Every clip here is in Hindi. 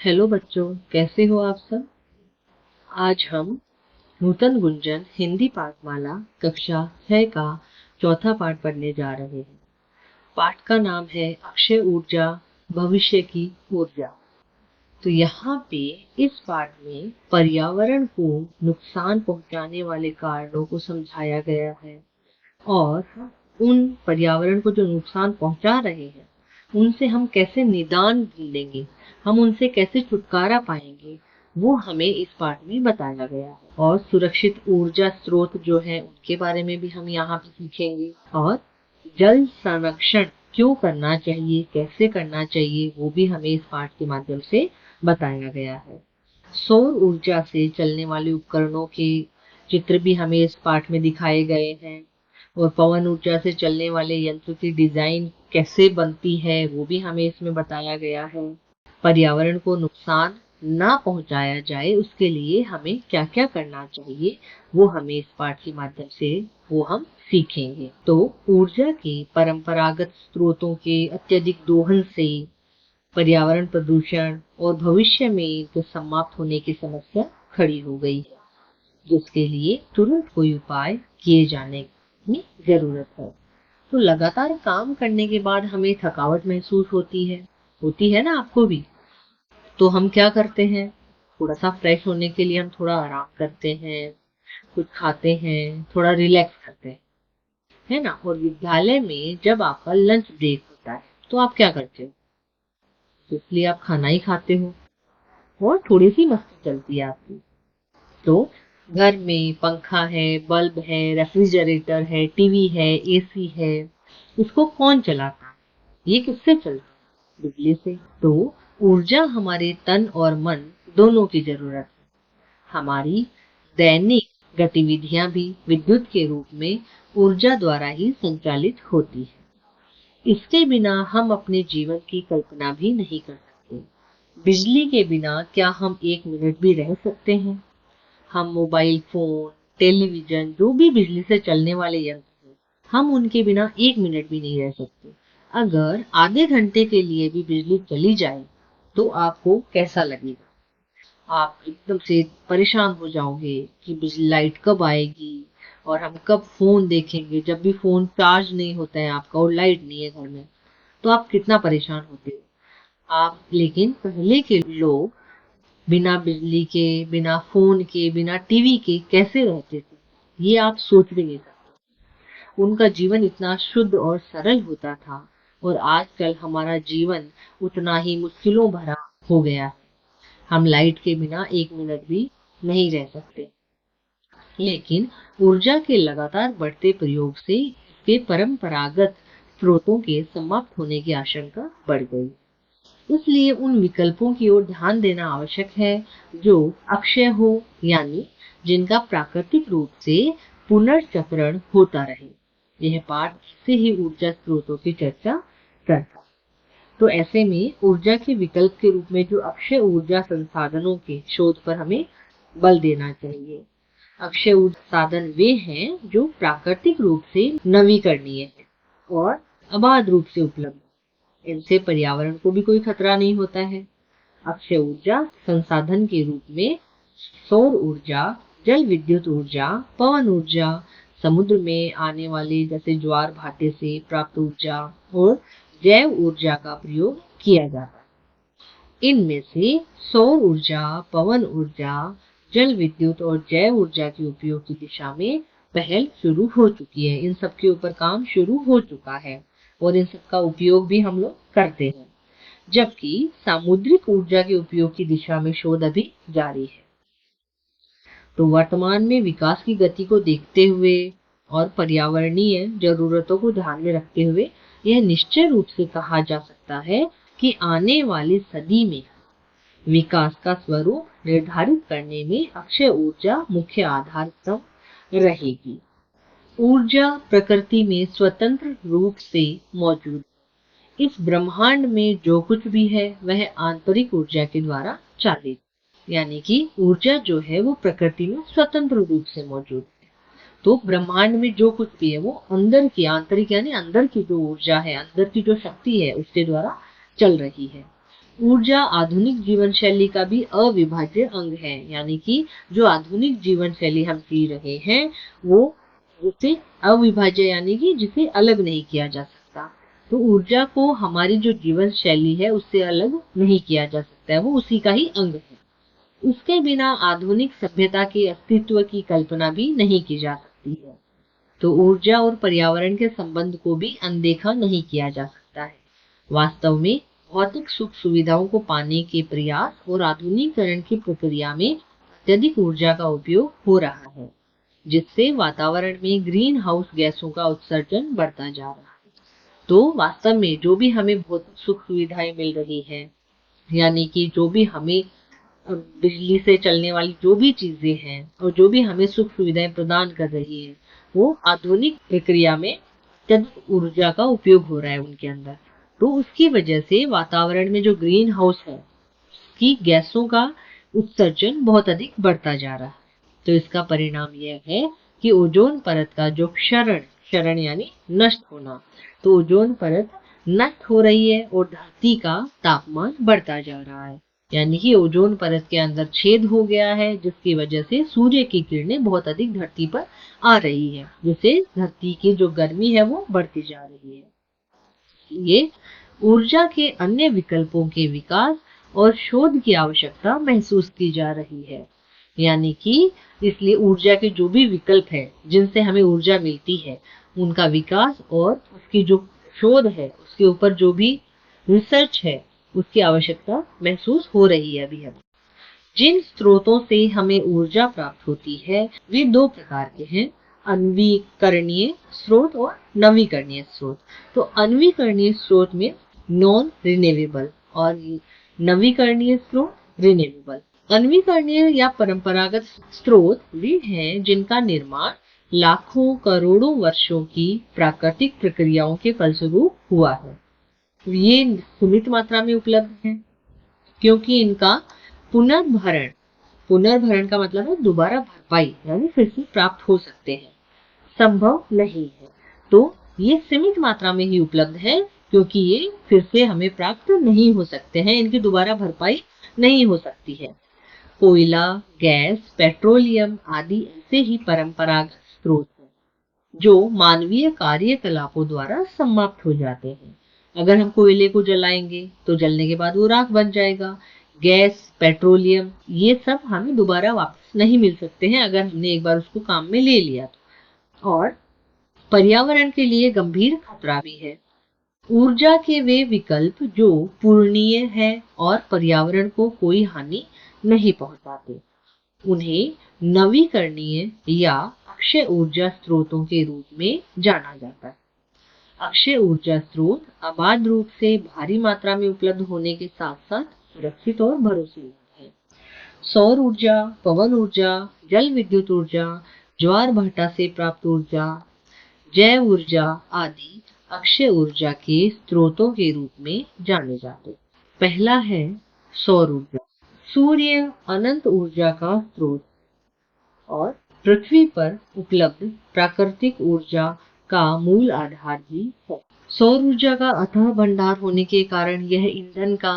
हेलो बच्चों, कैसे हो आप सब। आज हम नूतन गुंजन हिंदी पाठमाला कक्षा 6 का चौथा पाठ पढ़ने जा रहे हैं। पाठ का नाम है अक्षय ऊर्जा, भविष्य की ऊर्जा। तो यहाँ पे इस पाठ में पर्यावरण को नुकसान पहुंचाने वाले कारणों को समझाया गया है और उन पर्यावरण को जो नुकसान पहुंचा रहे हैं उनसे हम कैसे निदान ढूंढेंगे, हम उनसे कैसे छुटकारा पाएंगे, वो हमें इस पाठ में बताया गया है। और सुरक्षित ऊर्जा स्रोत जो है उनके बारे में भी हम यहाँ पे सीखेंगे और जल संरक्षण क्यों करना चाहिए, कैसे करना चाहिए, वो भी हमें इस पाठ के माध्यम से बताया गया है। सौर ऊर्जा से चलने वाले उपकरणों के चित्र भी हमें इस पाठ में दिखाए गए हैं और पवन ऊर्जा से चलने वाले यंत्र की डिजाइन कैसे बनती है वो भी हमें इसमें बताया गया है। पर्यावरण को नुकसान ना पहुंचाया जाए उसके लिए हमें क्या क्या करना चाहिए वो हमें इस पाठ के माध्यम से वो हम सीखेंगे। तो ऊर्जा के परंपरागत स्रोतों के अत्यधिक दोहन से पर्यावरण प्रदूषण और भविष्य में इनके समाप्त होने की समस्या खड़ी हो गई है, जिसके लिए तुरंत कोई उपाय किए जाने की जरूरत है। तो लगातार काम करने के बाद हमें थकावट महसूस होती है ना, आपको भी। तो हम क्या करते हैं, थोड़ा सा फ्रेश होने के लिए हम थोड़ा आराम करते हैं, कुछ खाते हैं, थोड़ा रिलैक्स करते हैं, है ना। और विद्यालय में जब आपका लंच ब्रेक होता है तो आप क्या करते हो, तो इसलिए आप खाना ही खाते हो और थोड़ी सी मस्ती चलती है आपकी। तो घर में पंखा है, बल्ब है, रेफ्रिजरेटर है, टीवी है, एसी है, इसको कौन चलाता है, ये किससे चलता है, बिजली से। तो ऊर्जा हमारे तन और मन दोनों की जरूरत है। हमारी दैनिक गतिविधियां भी विद्युत के रूप में ऊर्जा द्वारा ही संचालित होती है। इसके बिना हम अपने जीवन की कल्पना भी नहीं कर सकते। बिजली के बिना क्या हम एक मिनट भी रह सकते हैं। हम मोबाइल फोन, टेलीविजन, जो भी बिजली से चलने वाले यंत्र हैं, हम उनके बिना एक मिनट भी नहीं रह सकते। अगर आधे घंटे के लिए भी बिजली चली जाए तो आपको कैसा लगेगा, आप एकदम से परेशान हो जाओगे कि बिजली लाइट कब आएगी और हम कब फोन देखेंगे। जब भी फोन चार्ज नहीं होता है आपका और लाइट नहीं है घर में तो आप कितना परेशान होते हो आप। लेकिन पहले के लोग बिना बिजली के, बिना फोन के, बिना टीवी के कैसे रहते थे, ये आप सोच भी नहीं सकते। उनका जीवन इतना शुद्ध और सरल होता था और आजकल हमारा जीवन उतना ही मुश्किलों भरा हो गया है। हम लाइट के बिना एक मिनट भी नहीं रह सकते। लेकिन ऊर्जा के लगातार बढ़ते प्रयोग से इसके परंपरागत स्रोतों के समाप्त होने की आशंका बढ़ गई। इसलिए उन विकल्पों की ओर ध्यान देना आवश्यक है जो अक्षय हो, यानी जिनका प्राकृतिक रूप से पुनर्चक्रण होता रहे। यह पाठ से ही ऊर्जा स्रोतों की चर्चा करता। तो ऐसे में ऊर्जा के विकल्प के रूप में जो अक्षय ऊर्जा संसाधनों के शोध पर हमें बल देना चाहिए। अक्षय ऊर्जा साधन वे हैं जो प्राकृतिक रूप से नवीकरणीय है और अबाध रूप से उपलब्ध। इनसे पर्यावरण को भी कोई खतरा नहीं होता है। अक्षय ऊर्जा संसाधन के रूप में सौर ऊर्जा, जल विद्युत ऊर्जा, पवन ऊर्जा, समुद्र में आने वाले जैसे ज्वार भाटे से प्राप्त ऊर्जा और जैव ऊर्जा का प्रयोग किया जाता है। इनमें से सौर ऊर्जा, पवन ऊर्जा, जल विद्युत और जैव ऊर्जा के उपयोग की दिशा में पहल शुरू हो चुकी है। इन सब के ऊपर काम शुरू हो चुका है और इन सब का उपयोग भी हम लोग करते हैं, जबकि सामुद्रिक ऊर्जा के उपयोग की दिशा में शोध अभी जारी है। तो वर्तमान में विकास की गति को देखते हुए और पर्यावरणीय जरूरतों को ध्यान में रखते हुए यह निश्चय रूप से कहा जा सकता है कि आने वाली सदी में विकास का स्वरूप निर्धारित करने में अक्षय ऊर्जा मुख्य आधार स्तंभ रहेगी। ऊर्जा प्रकृति में स्वतंत्र रूप से मौजूद। इस ब्रह्मांड में जो कुछ भी है वह आंतरिक ऊर्जा के द्वारा चालित, यानी कि ऊर्जा जो है वो प्रकृति में स्वतंत्र रूप से मौजूद है। तो ब्रह्मांड में जो कुछ भी है वो अंदर की, आंतरिक यानी अंदर की जो ऊर्जा है, अंदर की जो शक्ति है उसके द्वारा चल रही है। ऊर्जा आधुनिक जीवन शैली का भी अविभाज्य अंग है, यानी कि जो आधुनिक जीवन शैली हम जी रहे हैं वो उसे अविभाज्य यानी कि जिसे अलग नहीं किया जा सकता। तो ऊर्जा को हमारी जो जीवन शैली है उससे अलग नहीं किया जा सकता है, वो उसी का ही अंग है। उसके बिना आधुनिक सभ्यता के अस्तित्व की कल्पना भी नहीं की जा सकती है। तो ऊर्जा और पर्यावरण के संबंध को भी अनदेखा नहीं किया जा सकता है। वास्तव में भौतिक सुख सुविधाओं को पाने के प्रयास और आधुनिकीकरण की प्रक्रिया में अत्यधिक ऊर्जा का उपयोग हो रहा है, जिससे वातावरण में ग्रीन हाउस गैसों का उत्सर्जन बढ़ता जा रहा है। तो वास्तव में जो भी हमें भौतिक सुख सुविधाएं मिल रही है, यानी कि जो भी हमें बिजली से चलने वाली जो भी चीजें हैं और जो भी हमें सुख सुविधाएं प्रदान कर रही है, वो आधुनिक प्रक्रिया में अत्यधिक ऊर्जा का उपयोग हो रहा है उनके अंदर। तो उसकी वजह से वातावरण में जो ग्रीन हाउस है की गैसों का उत्सर्जन बहुत अधिक बढ़ता जा रहा है। तो इसका परिणाम यह है कि ओजोन परत का जो क्षरण यानी नष्ट होना, तो ओजोन परत नष्ट हो रही है और धरती का तापमान बढ़ता जा रहा है, यानी कि ओजोन परत के अंदर छेद हो गया है, जिसकी वजह से सूर्य की किरणें बहुत अधिक धरती पर आ रही है, जिससे धरती की जो गर्मी है वो बढ़ती जा रही है। इसलिए ऊर्जा के अन्य विकल्पों के विकास और शोध की आवश्यकता महसूस की जा रही है, यानी कि इसलिए ऊर्जा के जो भी विकल्प है जिनसे हमें ऊर्जा मिलती है उनका विकास और उसकी जो शोध है उसके ऊपर जो भी रिसर्च है उसकी आवश्यकता महसूस हो रही है। अभी हमें जिन स्रोतों से हमें ऊर्जा प्राप्त होती है वे दो प्रकार के हैं, अन्वीकरणीय स्रोत और नवीकरणीय स्रोत। तो अन्वीकरणीय स्रोत में नॉन रिन्यूएबल और नवीकरणीय स्रोत रिन्यूएबल। अन्वीकरणीय या परंपरागत स्रोत वे हैं जिनका निर्माण लाखों करोड़ों वर्षों की प्राकृतिक प्रक्रियाओं के फलस्वरूप हुआ है। ये सीमित मात्रा में उपलब्ध है क्योंकि इनका पुनर्भरण का मतलब है दोबारा भरपाई, यानी फिर से प्राप्त हो सकते हैं, संभव नहीं है। तो ये सीमित मात्रा में ही उपलब्ध है क्योंकि ये फिर से हमें प्राप्त नहीं हो सकते हैं, इनकी दोबारा भरपाई नहीं हो सकती है। कोयला, गैस, पेट्रोलियम आदि ऐसे ही परंपरागत स्रोत हैं जो मानवीय कार्यकलापों द्वारा समाप्त हो जाते हैं। अगर हम कोयले को जलाएंगे तो जलने के बाद वो राख बन जाएगा। गैस, पेट्रोलियम ये सब हमें दोबारा वापस नहीं मिल सकते हैं अगर हमने एक बार उसको काम में ले लिया तो। और पर्यावरण के लिए गंभीर खतरा भी है। ऊर्जा के वे विकल्प जो पूर्णीय है और पर्यावरण को कोई हानि नहीं पहुंचाते, उन्हें नवीकरणीय या अक्षय ऊर्जा स्रोतों के रूप में जाना जाता है। अक्षय ऊर्जा स्रोत अबाध रूप से भारी मात्रा में उपलब्ध होने के साथ साथ सुरक्षित और भरोसेमंद है। सौर ऊर्जा, पवन ऊर्जा, जल विद्युत ऊर्जा, ज्वार भाटा से प्राप्त ऊर्जा, जैव ऊर्जा आदि अक्षय ऊर्जा के स्रोतों के रूप में जाने जाते। पहला है सौर ऊर्जा। सूर्य अनंत ऊर्जा का स्रोत और पृथ्वी पर उपलब्ध प्राकृतिक ऊर्जा का मूल आधार भी है। सौर ऊर्जा का अथाह भंडार होने के कारण यह ईंधन का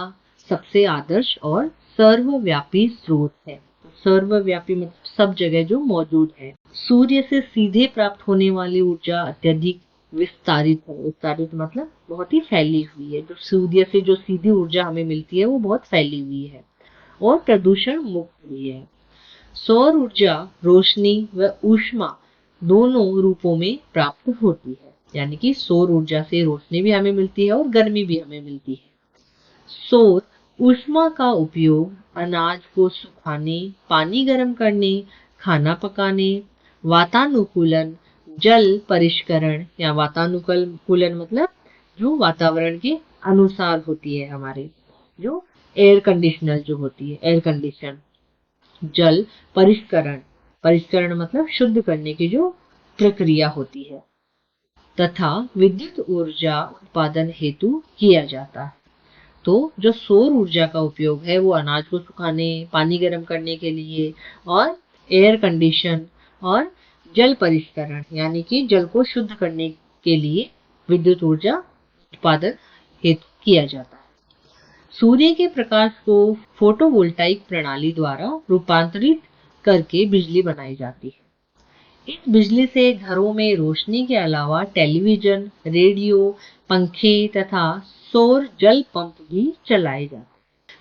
सबसे आदर्श और सर्वव्यापी स्रोत है। सर्वव्यापी मतलब सब जगह जो मौजूद है। सूर्य से सीधे प्राप्त होने वाली ऊर्जा अत्यधिक विस्तारित है। विस्तारित मतलब बहुत ही फैली हुई है। जो सूर्य से जो सीधी ऊर्जा हमें मिलती है वो बहुत फैली हुई है और प्रदूषण मुक्त भी है। सौर ऊर्जा रोशनी व ऊष्मा दोनों रूपों में प्राप्त होती है, यानी कि सौर ऊर्जा से रोशनी भी हमें मिलती है और गर्मी भी हमें मिलती है। सौर ऊष्मा का उपयोग अनाज को सुखाने, पानी गर्म करने, खाना पकाने, वातानुकूलन, जल परिष्करण या वातानुकूलन मतलब जो वातावरण के अनुसार होती है, हमारे जो एयर कंडीशनर जो होती है, एयर कंडीशन, जल परिष्करण मतलब शुद्ध करने की जो प्रक्रिया होती है, तथा विद्युत ऊर्जा उत्पादन हेतु किया जाता है। तो जो सौर ऊर्जा का उपयोग है वो अनाज को सुखाने, पानी गर्म करने के लिए और एयर कंडीशन और जल परिष्करण यानी कि जल को शुद्ध करने के लिए विद्युत ऊर्जा उत्पादन हेतु किया जाता है। सूर्य के प्रकाश को फोटोवोल्टाइक प्रणाली द्वारा रूपांतरित करके बिजली बनाई जाती है। इस बिजली से घरों में रोशनी के अलावा टेलीविजन, रेडियो, पंखे तथा सौर जल पंप भी चलाए जाते हैं।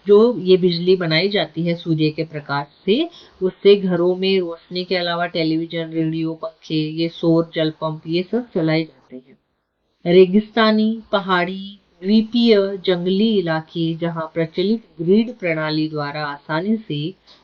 जो ये बिजली बनाई जाती है सूर्य के प्रकाश से, उससे घरों में रोशनी के अलावा टेलीविजन, रेडियो, पंखे, ये सौर जल पंप, ये सब चलाए जाते हैं। रेगिस्तानी, पहाड़ी, द्वीपीय, जंगली इलाके जहां प्रचलित ग्रिड प्रणाली द्वारा आसानी से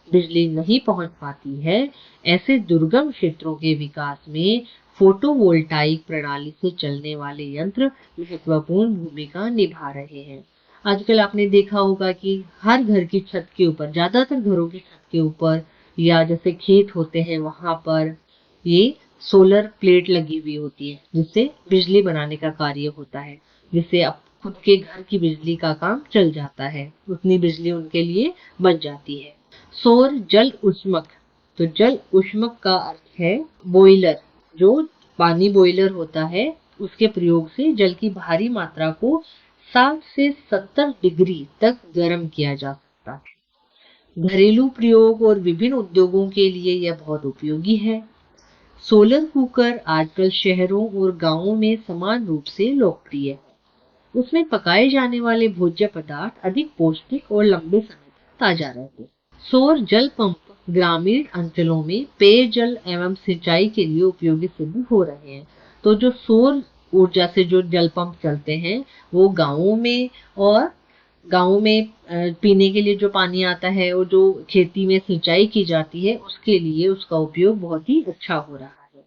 बिजली नहीं पहुंच पाती है, ऐसे दुर्गम क्षेत्रों के विकास में फोटोवोल्टाइक प्रणाली से चलने वाले यंत्र महत्वपूर्ण भूमिका निभा रहे हैं। आजकल आपने देखा होगा कि हर घर की छत के ऊपर, ज्यादातर घरों की छत के ऊपर या जैसे खेत होते हैं वहां पर ये सोलर प्लेट लगी हुई होती है, जिससे बिजली बनाने का कार्य होता है, जिससे अब खुद के घर की बिजली का काम चल जाता है, उतनी बिजली उनके लिए बच जाती है। सौर जल उष्मक, तो जल उष्मक का अर्थ है बॉयलर, जो पानी बॉयलर होता है उसके प्रयोग से जल की भारी मात्रा को 60 से 70 डिग्री तक गर्म किया जा सकता है। घरेलू प्रयोग और विभिन्न उद्योगों के लिए यह बहुत उपयोगी है। सोलर कुकर आजकल शहरों और गांवों में समान रूप से लोकप्रिय है। उसमें पकाए जाने वाले भोज्य पदार्थ अधिक पौष्टिक और लंबे समय तक ताजा रहते हैं। सौर जल पंप ग्रामीण अंचलों में पेयजल एवं सिंचाई के लिए उपयोगी सिद्ध हो रहे हैं। तो जो सौर ऊर्जा से जो जल पंप चलते हैं वो गांवों में पीने के लिए जो पानी आता है और जो खेती में सिंचाई की जाती है उसके लिए उसका उपयोग बहुत ही अच्छा हो रहा है।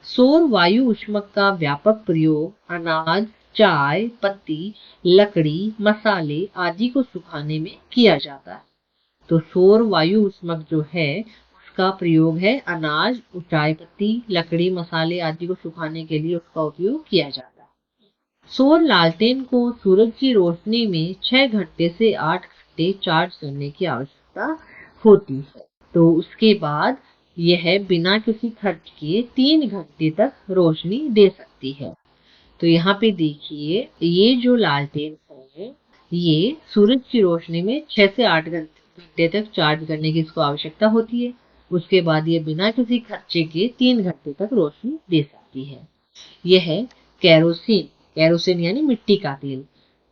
सौर वायु ऊष्मक का व्यापक प्रयोग अनाज, चाय पत्ती, लकड़ी, मसाले आदि को सुखाने में किया जाता है। तो सौर वायु ऊष्मक जो है उसका प्रयोग है अनाज, चाय पत्ती, लकड़ी, मसाले आदि को सुखाने के लिए उसका उपयोग किया जाता है। सौर लालटेन को सूरज की रोशनी में 6 घंटे से 8 घंटे चार्ज करने की आवश्यकता होती है। तो उसके बाद यह बिना किसी खर्च के 3 घंटे तक रोशनी दे सकती है। तो यहाँ पे देखिए ये जो लालटेन है ये सूरज की रोशनी में 6 से 8 घंटे तक चार्ज करने की इसको आवश्यकता होती है। उसके बाद ये बिना किसी खर्चे के 3 घंटे तक रोशनी दे सकती है। यह केरोसिन यानी मिट्टी का तेल,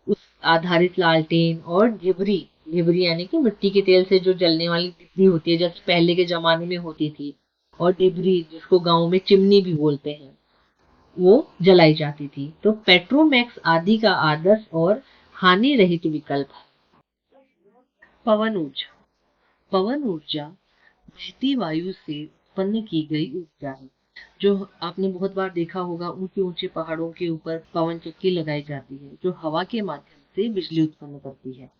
उस आधारित लालटेन और ढिबरी यानी कि मिट्टी के तेल से जो जलने वाली डिबरी होती है, जैसे पहले के जमाने में होती थी, और डिबरी जिसको गांव में चिमनी भी बोलते हैं, वो जलाई जाती थी। तो पेट्रोमैक्स आदि का आदर्श और हानि रहित विकल्प है। पवन ऊर्जा बहती वायु से उत्पन्न की गई ऊर्जा है। जो आपने बहुत बार देखा होगा, ऊंचे ऊंचे पहाड़ों के ऊपर पवन चक्की लगाई जाती है जो हवा के माध्यम से बिजली उत्पन्न करती है।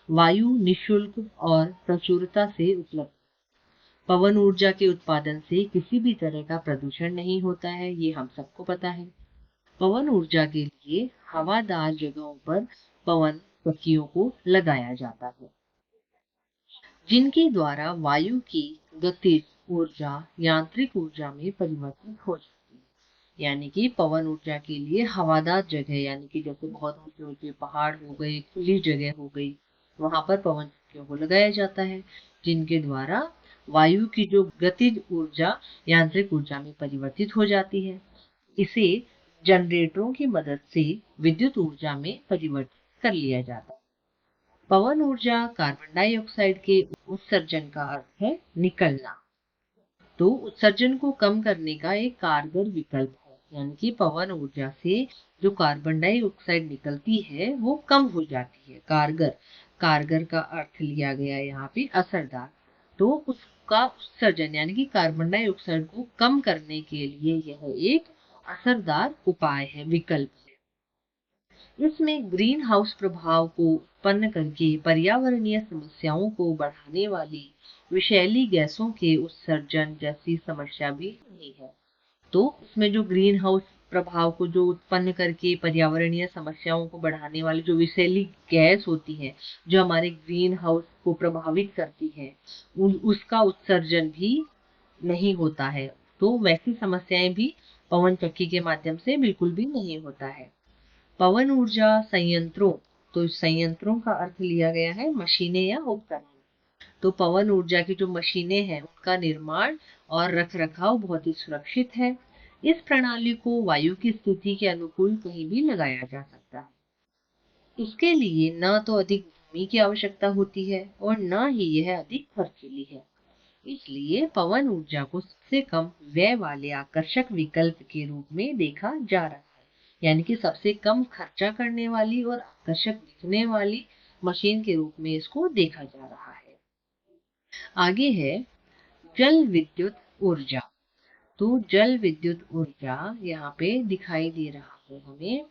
वायु निशुल्क और प्रचुरता से उपलब्ध। पवन ऊर्जा के उत्पादन से किसी भी तरह का प्रदूषण नहीं होता है, ये हम सबको पता है। पवन ऊर्जा के लिए हवादार जगहों पर पवन चक्कियों को लगाया जाता है, जिनके द्वारा वायु की गतिज ऊर्जा यांत्रिक ऊर्जा में परिवर्तित हो जाती है। यानी कि पवन ऊर्जा के लिए हवादार जगह, यानी कि जैसे बहुत ऊंचे ऊंचे पहाड़ हो गए, खुली जगह हो गई, वहां पर पवन चक्कियों को लगाया जाता है, जिनके द्वारा वायु की जो गतिज ऊर्जा यांत्रिक ऊर्जा में परिवर्तित हो जाती है। इसे जनरेटरों की मदद से विद्युत ऊर्जा में परिवर्तित कर लिया जाता है। पवन ऊर्जा कार्बन डाइऑक्साइड के उत्सर्जन का अर्थ है निकलना। तो उत्सर्जन को कम करने का एक कारगर विकल्प है, यानी कि पवन ऊर्जा से जो कार्बन डाइऑक्साइड निकलती है वो कम हो जाती है। कारगर का अर्थ लिया गया यहाँ पे असरदार। तो उसका उत्सर्जन यानी कि कार्बन डाइऑक्साइड को कम करने के लिए यह एक असरदार उपाय है, विकल्प है। इसमें ग्रीन हाउस प्रभाव को उत्पन्न करके पर्यावरणीय समस्याओं को बढ़ाने वाली विषैली गैसों के उत्सर्जन जैसी समस्या भी नहीं है। तो इसमें जो ग्रीन हाउस प्रभाव को जो उत्पन्न करके पर्यावरणीय समस्याओं को बढ़ाने वाली जो विषैली गैस होती है, जो हमारे ग्रीन हाउस को प्रभावित करती है, उसका उत्सर्जन भी नहीं होता है। तो वैसी समस्याएं भी पवन चक्की के माध्यम से बिल्कुल भी नहीं होता है। पवन ऊर्जा संयंत्रों तो संयंत्रों का अर्थ लिया गया है मशीनें या उपकरण। तो पवन ऊर्जा की जो मशीनें हैं उनका निर्माण और रखरखाव बहुत ही सुरक्षित है। इस प्रणाली को वायु की स्थिति के अनुकूल कहीं भी लगाया जा सकता है। इसके लिए न तो अधिक भूमि की आवश्यकता होती है और न ही यह अधिक खर्चीली है। इसलिए पवन ऊर्जा को सबसे कम व्यय वाले आकर्षक विकल्प के रूप में देखा जा रहा है, यानी कि सबसे कम खर्चा करने वाली और आकर्षक दिखने वाली मशीन के रूप में इसको देखा जा रहा है। आगे है जल विद्युत ऊर्जा। तो जल विद्युत ऊर्जा यहाँ पे दिखाई दे रहा है हमें।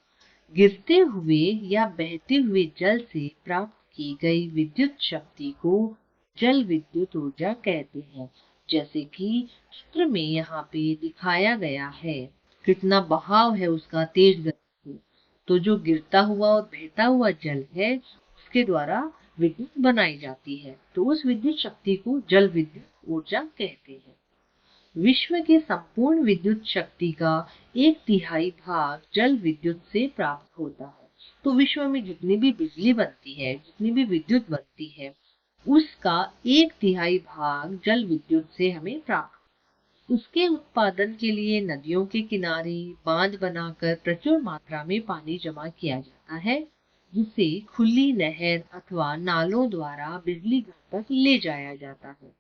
गिरते हुए या बहते हुए जल से प्राप्त की गई विद्युत शक्ति को जल विद्युत ऊर्जा कहते हैं। जैसे कि चित्र में यहाँ पे दिखाया गया है कितना बहाव है उसका, तेज गति से। तो जो गिरता हुआ और बहता हुआ जल है उसके द्वारा विद्युत बनाई जाती है, तो उस विद्युत शक्ति को जल विद्युत ऊर्जा कहते हैं। विश्व के संपूर्ण विद्युत शक्ति का 1/3 भाग जल विद्युत से प्राप्त होता है। तो विश्व में जितनी भी बिजली बनती है, जितनी भी विद्युत बनती है, उसका 1/3 भाग जल विद्युत से हमें प्राप्त। उसके उत्पादन के लिए नदियों के किनारे बांध बनाकर प्रचुर मात्रा में पानी जमा किया जाता है, जिसे खुली नहर अथवा नालों द्वारा बिजली घर तक ले जाया जाता है।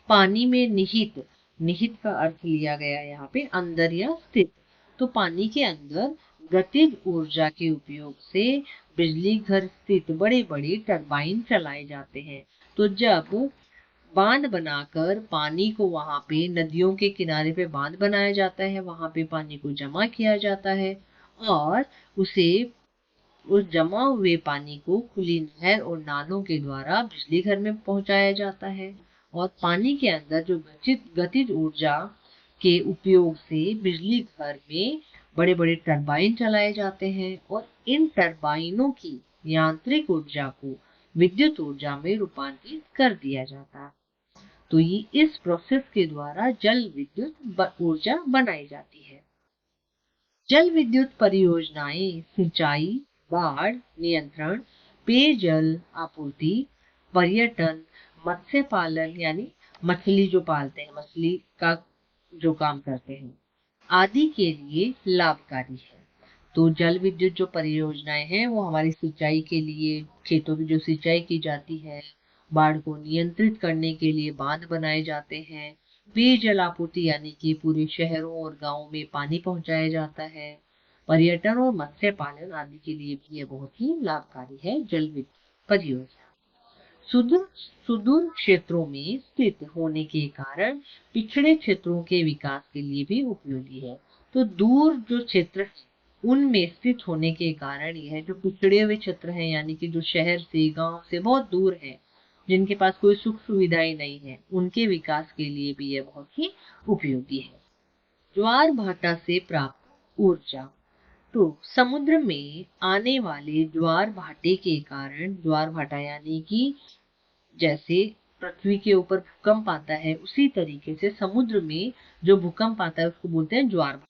पानी में निहित, निहित का अर्थ लिया गया यहाँ पे अंदर या स्थित। तो पानी के अंदर गतिज ऊर्जा के उपयोग से बिजली घर स्थित बड़े बड़े टरबाइन चलाए जाते हैं। तो जब बांध बनाकर पानी को वहां पे नदियों के किनारे पे बांध बनाया जाता है, वहां पे पानी को जमा किया जाता है और उस जमा हुए पानी को खुली नहर और नालों के द्वारा बिजली घर में पहुंचाया जाता है। और पानी के अंदर जो गतिज ऊर्जा के उपयोग से बिजली घर में बड़े बड़े टरबाइन चलाए जाते हैं और इन टरबाइनों की यांत्रिक ऊर्जा को विद्युत ऊर्जा में रूपांतरित कर दिया जाता है। तो ये इस प्रोसेस के द्वारा जल विद्युत ऊर्जा बनाई जाती है। जल विद्युत परियोजनाएं सिंचाई, बाढ़ नियंत्रण, पेयजल आपूर्ति, पर्यटन, मत्स्य पालन यानी मछली जो पालते हैं, मछली का जो काम करते हैं, आदि के लिए लाभकारी है। तो जल विद्युत जो परियोजनाएं हैं वो हमारी सिंचाई के लिए, खेतों की जो सिंचाई की जाती है, बाढ़ को नियंत्रित करने के लिए बांध बनाए जाते हैं, पेयजल आपूर्ति यानी कि पूरे शहरों और गांवों में पानी पहुंचाया जाता है, पर्यटन और मत्स्य पालन आदि के लिए भी ये बहुत ही लाभकारी है जल विद्युत परियोजना। सुदूर सुदूर क्षेत्रों में स्थित होने के कारण पिछड़े क्षेत्रों के विकास के लिए भी उपयोगी है। तो दूर जो क्षेत्र उनमें स्थित होने के कारण यह जो पिछड़े हुए क्षेत्र हैं, यानी कि जो शहर से गांव से बहुत दूर है, जिनके पास कोई सुख सुविधाएं नहीं है, उनके विकास के लिए भी यह बहुत ही उपयोगी है। ज्वार भाटा से प्राप्त ऊर्जा। तो समुद्र में आने वाले ज्वार भाटे के कारण, ज्वार भाटा यानी कि जैसे पृथ्वी के ऊपर भूकंप आता है उसी तरीके से समुद्र में जो भूकंप आता है उसको बोलते हैं ज्वार भाटा।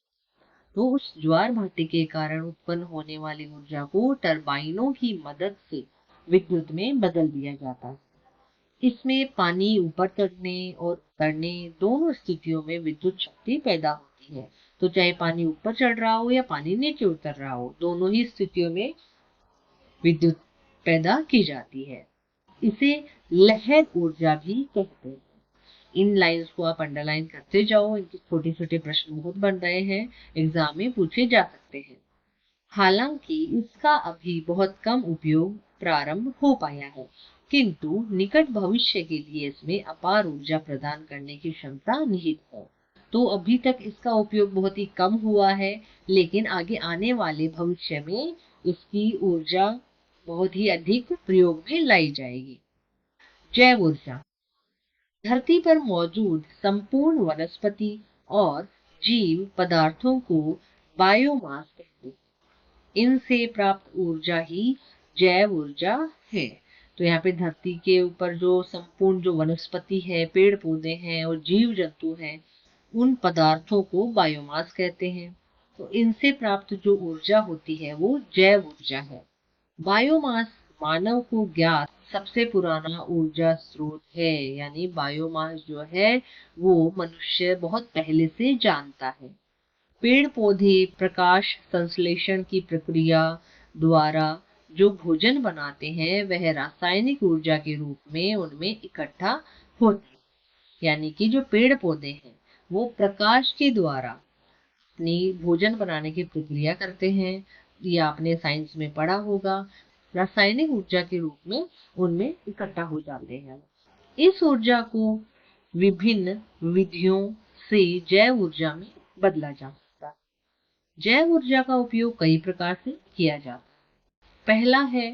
तो उस ज्वार भाटे के कारण उत्पन्न होने वाली ऊर्जा को टरबाइनों की मदद से विद्युत में बदल दिया जाता है। इसमें पानी ऊपर चढ़ने और उतरने दोनों स्थितियों में विद्युत शक्ति पैदा होती है। तो चाहे पानी ऊपर चढ़ रहा हो या पानी नीचे उतर रहा हो, दोनों ही स्थितियों में विद्युत पैदा की जाती है। इसे लहर ऊर्जा भी कहते हैं। इन लाइंस को आप अंडरलाइन करते जाओ, इनके छोटे छोटे प्रश्न बहुत बन रहे हैं, एग्जाम में पूछे जा सकते हैं। हालांकि इसका अभी बहुत कम उपयोग प्रारंभ हो पाया है, किंतु निकट भविष्य के लिए इसमें अपार ऊर्जा प्रदान करने की क्षमता निहित है। तो अभी तक इसका उपयोग बहुत ही कम हुआ है, लेकिन आगे आने वाले भविष्य में इसकी ऊर्जा बहुत ही अधिक प्रयोग में लाई जाएगी। जैव ऊर्जा। धरती पर मौजूद संपूर्ण वनस्पति और जीव पदार्थों को बायोमास कहते हैं। इनसे प्राप्त ऊर्जा ही जैव ऊर्जा है। तो यहाँ पे धरती के ऊपर जो संपूर्ण जो वनस्पति है, पेड़ पौधे हैं और जीव जंतु हैं, उन पदार्थों को बायोमास कहते हैं। तो इनसे प्राप्त जो ऊर्जा होती है वो जैव ऊर्जा है। बायोमास मानव को ज्ञात सबसे पुराना ऊर्जा स्रोत है, यानी बायोमास जो है वो मनुष्य बहुत पहले से जानता है। पेड़ पौधे प्रकाश संश्लेषण की प्रक्रिया द्वारा जो भोजन बनाते हैं वह रासायनिक ऊर्जा के रूप में उनमें इकट्ठा होती है। यानी कि जो पेड़ पौधे हैं वो प्रकाश के द्वारा अपनी भोजन बनाने की प्रक्रिया करते हैं। ये आपने साइंस में पढ़ा होगा। रासायनिक ऊर्जा के रूप में उनमें इकट्ठा हो जाते हैं। इस ऊर्जा को विभिन्न विधियों से जैव ऊर्जा में बदला जा सकता है। जैव ऊर्जा का उपयोग कई प्रकार से किया जाता है। पहला है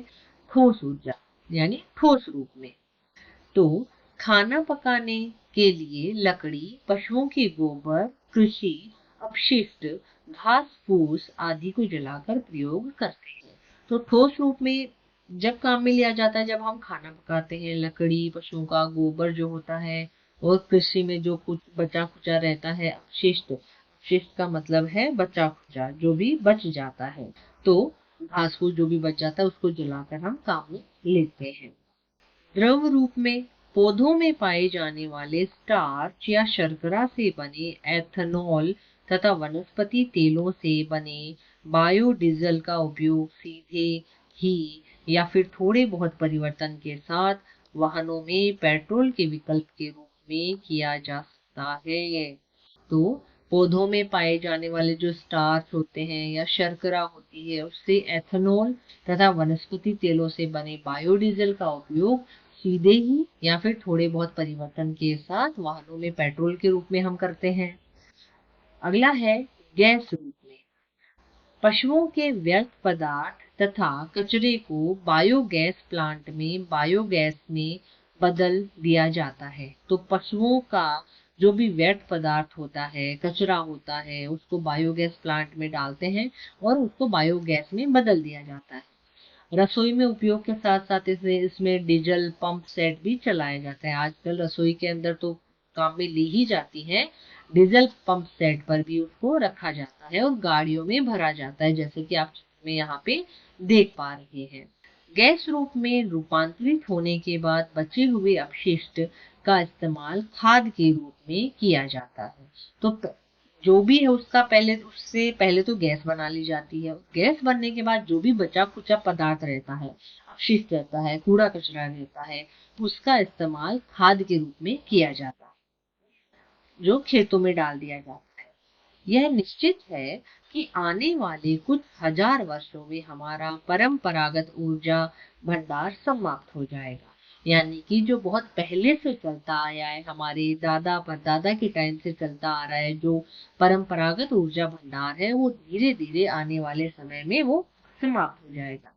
ठोस ऊर्जा, यानी ठोस रूप में। तो खाना पकाने के लिए लकड़ी, पशुओं के गोबर, कृषि अपशिष्ट, घास फूस आदि को जलाकर प्रयोग करते हैं। तो ठोस रूप में जब काम में लिया जाता है जब हम खाना पकाते हैं, लकड़ी, पशुओं का गोबर जो होता है, और कृषि में जो कुछ बचा खुचा रहता है, अपशिष्ट, अपशिष्ट का मतलब है बचा खुचा जो भी बच जाता है। तो घास फूस जो भी बच जाता है उसको जलाकर हम काम में लेते हैं। द्रव रूप में पौधों में पाए जाने वाले स्टार्च या शर्करा से बने एथेनॉल तथा वनस्पति तेलों से बने बायोडीजल का उपयोग सीधे ही या फिर थोड़े बहुत परिवर्तन के साथ वाहनों में पेट्रोल के विकल्प के रूप में किया जा सकता है। तो पौधों में पाए जाने वाले जो स्टार्च होते हैं या शर्करा होती है उससे एथेनॉल तथा वनस्पति तेलों से बने बायोडीजल का उपयोग सीधे ही या फिर थोड़े बहुत परिवर्तन के साथ वाहनों में पेट्रोल के रूप में हम करते हैं। अगला है गैस रूप में। पशुओं के व्यर्थ पदार्थ तथा कचरे को बायोगैस प्लांट में बायोगैस में बदल दिया जाता है। तो पशुओं का जो भी व्यर्थ पदार्थ होता है, कचरा होता है, उसको बायोगैस प्लांट में डालते हैं और उसको बायोगैस में बदल दिया जाता है। रसोई में उपयोग के साथ साथ इसमें डीजल पंप सेट भी चलाया जाता है। आजकल रसोई के अंदर तो काम में ली ही जाती है। डीजल पंप सेट पर भी उसको रखा जाता है और गाड़ियों में भरा जाता है, जैसे कि आप में यहाँ पे देख पा रहे हैं। गैस रूप में रूपांतरित होने के बाद बचे हुए अपशिष्ट का इस्तेमाल खाद के रूप में किया जाता है। तो जो भी है उससे पहले तो गैस बना ली जाती है। गैस बनने के बाद जो भी बचा खुचा पदार्थ रहता है, अपशिष्ट रहता है, कूड़ा कचरा रहता है, उसका इस्तेमाल खाद के रूप में किया जाता है जो खेतों में डाल दिया जाता है। यह निश्चित है कि आने वाले कुछ हजार वर्षों में हमारा परंपरागत ऊर्जा भंडार समाप्त हो जाएगा। यानी कि जो बहुत पहले से चलता आया है, हमारे दादा परदादा के टाइम से चलता आ रहा है, जो परंपरागत ऊर्जा भंडार है वो धीरे धीरे आने वाले समय में वो समाप्त हो जाएगा।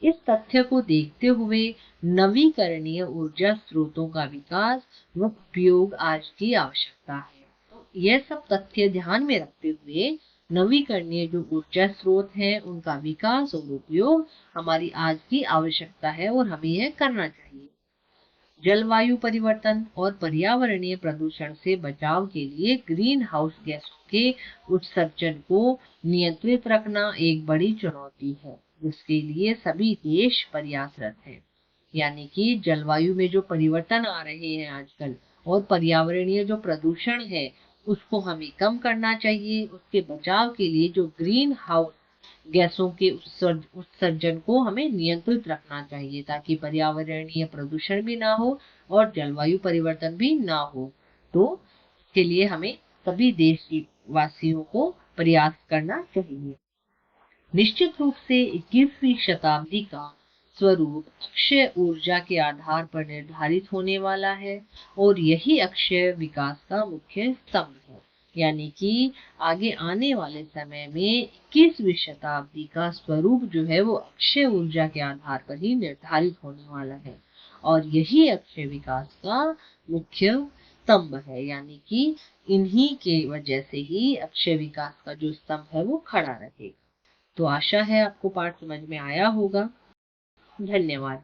इस तथ्य को देखते हुए नवीकरणीय ऊर्जा स्रोतों का विकास व उपयोग आज की आवश्यकता है। तो यह सब तथ्य ध्यान में रखते हुए नवीकरणीय जो ऊर्जा स्रोत हैं उनका विकास और उपयोग हमारी आज की आवश्यकता है और हमें यह करना चाहिए। जलवायु परिवर्तन और पर्यावरणीय प्रदूषण से बचाव के लिए ग्रीन हाउस गैसों के उत्सर्जन को नियंत्रित रखना एक बड़ी चुनौती है, जिसके लिए सभी देश प्रयासरत हैं। यानी कि जलवायु में जो परिवर्तन आ रहे हैं आजकल और पर्यावरणीय जो प्रदूषण है उसको हमें कम करना चाहिए। उसके बचाव के लिए जो ग्रीन हाउस गैसों के उत्सर्जन को हमें नियंत्रित रखना चाहिए ताकि पर्यावरणीय प्रदूषण भी ना हो और जलवायु परिवर्तन भी ना हो। तो इसके लिए हमें सभी देश वासियों को प्रयास करना चाहिए। निश्चित रूप से 21वीं शताब्दी का स्वरूप अक्षय ऊर्जा के आधार पर निर्धारित होने वाला है और यही अक्षय विकास का मुख्य स्तंभ है। यानी कि आगे आने वाले समय में 21वीं शताब्दी का स्वरूप जो है वो अक्षय ऊर्जा के आधार पर ही निर्धारित होने वाला है और यही अक्षय विकास का मुख्य स्तंभ है। यानी कि इन्हीं के वजह से ही अक्षय विकास का जो स्तंभ है वो खड़ा रहेगा। तो आशा है आपको पाठ समझ में आया होगा। धन्यवाद।